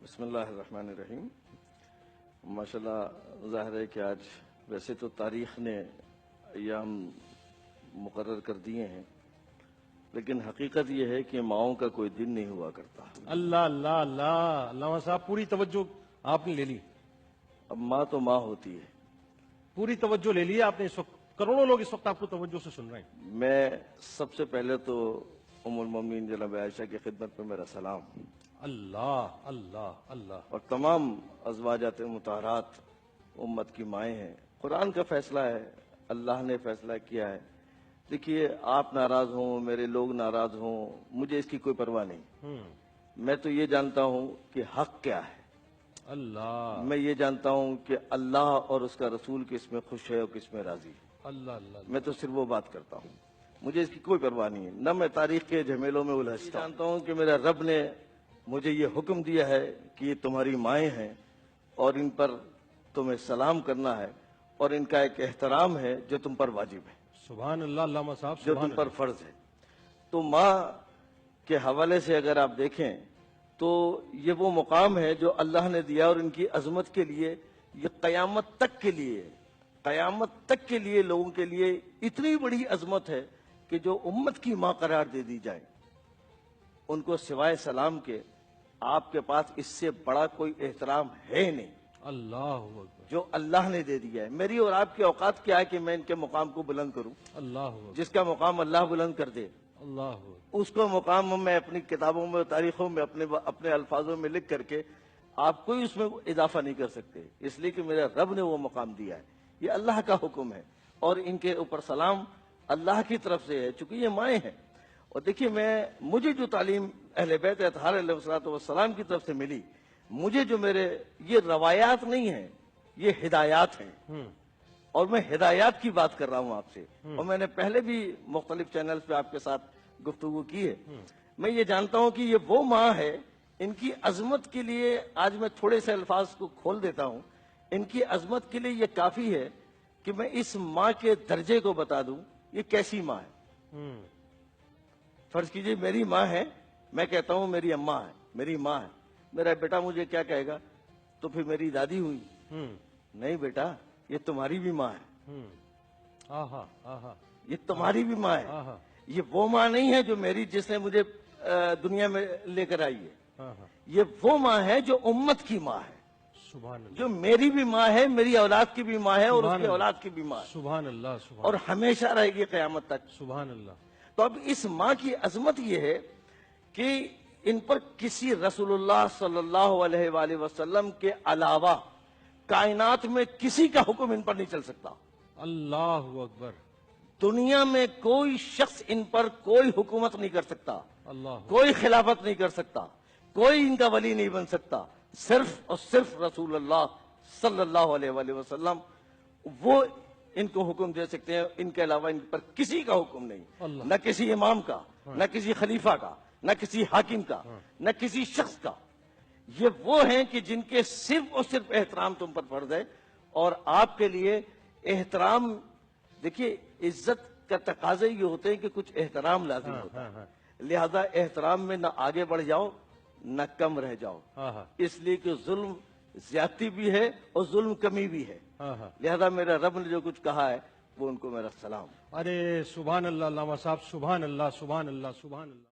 بسم اللہ الرحمن الرحیم۔ ماشاءاللہ ظاہر ہے کہ آج ویسے تو تاریخ نے ایام مقرر کر دیے ہیں، لیکن حقیقت یہ ہے کہ ماؤں کا کوئی دن نہیں ہوا کرتا۔ اللہ اللہ اللہ علامہ صاحب، پوری توجہ آپ نے لے لی، اب ماں تو ماں ہوتی ہے۔ پوری توجہ لے لی آپ نے۔ اس وقت کروڑوں لوگ اس وقت آپ کو توجہ سے سن رہے ہیں۔ میں سب سے پہلے تو ام المومنین جناب عائشہ کی خدمت میں میرا سلام، اللہ اللہ اللہ۔ اور تمام ازواجات مطہرات امت کی مائیں ہیں۔ قرآن کا فیصلہ ہے، اللہ نے فیصلہ کیا ہے۔ دیکھیے، آپ ناراض ہوں، میرے لوگ ناراض ہوں، مجھے اس کی کوئی پرواہ نہیں۔ میں تو یہ جانتا ہوں کہ حق کیا ہے، اللہ میں یہ جانتا ہوں کہ اللہ اور اس کا رسول کس میں خوش ہے اور کس میں راضی ہے۔ اللہ اللہ۔ میں تو صرف وہ بات کرتا ہوں، مجھے اس کی کوئی پرواہ نہیں ہے، نہ میں تاریخ کے جھمیلوں میں الجھتا ہوں۔ جانتا ہوں کہ میرا رب نے مجھے یہ حکم دیا ہے کہ یہ تمہاری مائیں ہیں اور ان پر تمہیں سلام کرنا ہے، اور ان کا ایک احترام ہے جو تم پر واجب ہے، سبحان اللہ علامہ صاحب، جو سبحان تم پر اللہ۔ فرض ہے۔ تو ماں کے حوالے سے اگر آپ دیکھیں تو یہ وہ مقام ہے جو اللہ نے دیا، اور ان کی عظمت کے لیے یہ قیامت تک کے لیے لوگوں کے لیے اتنی بڑی عظمت ہے کہ جو امت کی ماں قرار دے دی جائے، ان کو سوائے سلام کے آپ کے پاس اس سے بڑا کوئی احترام ہے نہیں اللہ اکبر، جو اللہ نے دے دیا ہے۔ میری اور آپ کی اوقات کیا ہے کہ میں ان کے مقام کو بلند کروں؟ اللہ اکبر، جس کا مقام اللہ بلند کر دے، اللہ اکبر۔ اس کو مقام میں اپنی کتابوں میں، تاریخوں میں، اپنے الفاظوں میں لکھ کر کے آپ کوئی اس میں اضافہ نہیں کر سکتے، اس لیے کہ میرے رب نے وہ مقام دیا ہے، یہ اللہ کا حکم ہے، اور ان کے اوپر سلام اللہ کی طرف سے ہے، چونکہ یہ مائیں ہیں۔ اور دیکھیے، مجھے جو تعلیم اہل بیت اطہار علیہ السلام کی طرف سے ملی، مجھے جو یہ روایات نہیں ہیں، یہ ہدایات ہیں، اور میں ہدایات کی بات کر رہا ہوں آپ سے، اور میں نے پہلے بھی مختلف چینلز پہ آپ کے ساتھ گفتگو کی ہے۔ میں یہ جانتا ہوں کہ یہ وہ ماں ہے، ان کی عظمت کے لیے آج میں تھوڑے سے الفاظ کو کھول دیتا ہوں۔ ان کی عظمت کے لیے یہ کافی ہے کہ میں اس ماں کے درجے کو بتا دوں، یہ کیسی ماں ہے۔ فرض کیجئے میری ماں ہے، میں کہتا ہوں میری اماں ہے، میری ماں ہے، میرا بیٹا مجھے کیا کہے گا؟ تو پھر میری دادی ہوئی؟ نہیں بیٹا، یہ تمہاری بھی ماں ہے، آہا آہا، یہ تمہاری بھی ماں ہے۔ یہ وہ ماں نہیں ہے جو جس نے مجھے دنیا میں لے کر آئی ہے، یہ وہ ماں ہے جو امت کی ماں ہے، سبحان اللہ، جو میری بھی ماں ہے، میری اولاد کی بھی ماں ہے، اور اس سبحان کی اللہ، اولاد کی بھی ماں ہے، سبحان اللہ، سبحان اور ہمیشہ رہے گی قیامت تک۔ سبحان اللہ۔ تو اب اس ماں کی عظمت یہ ہے کہ ان پر کسی رسول اللہ صلی اللہ علیہ وآلہ وسلم کے علاوہ کائنات میں کسی کا حکم ان پر نہیں چل سکتا۔ اللہ اکبر، دنیا میں کوئی شخص ان پر کوئی حکومت نہیں کر سکتا، اللہ کوئی خلافت نہیں کر سکتا، کوئی ان کا ولی نہیں بن سکتا، صرف اور صرف رسول اللہ صلی اللہ علیہ وآلہ وسلم وہ ان کو حکم دے سکتے ہیں، ان کے علاوہ ان پر کسی کا حکم نہیں، اللہ، نہ کسی امام کا، نہ کسی خلیفہ کا، نہ کسی حاکم کا، نہ کسی شخص کا۔ یہ وہ ہیں کہ جن کے صرف اور صرف احترام تم پر فرض ہے، اور آپ کے لیے احترام، دیکھیے عزت کا تقاضے یہ ہوتے ہیں کہ کچھ احترام لازم ہوتا ہے، لہذا احترام میں نہ آگے بڑھ جاؤ نہ کم رہ جاؤ، اس لیے کہ ظلم زیادتی بھی ہے اور ظلم کمی بھی ہے، لہذا میرا رب نے جو کچھ کہا ہے وہ ان کو میرا سلام۔ ارے سبحان اللہ علامہ صاحب، سبحان اللہ، سبحان اللہ، سبحان اللہ۔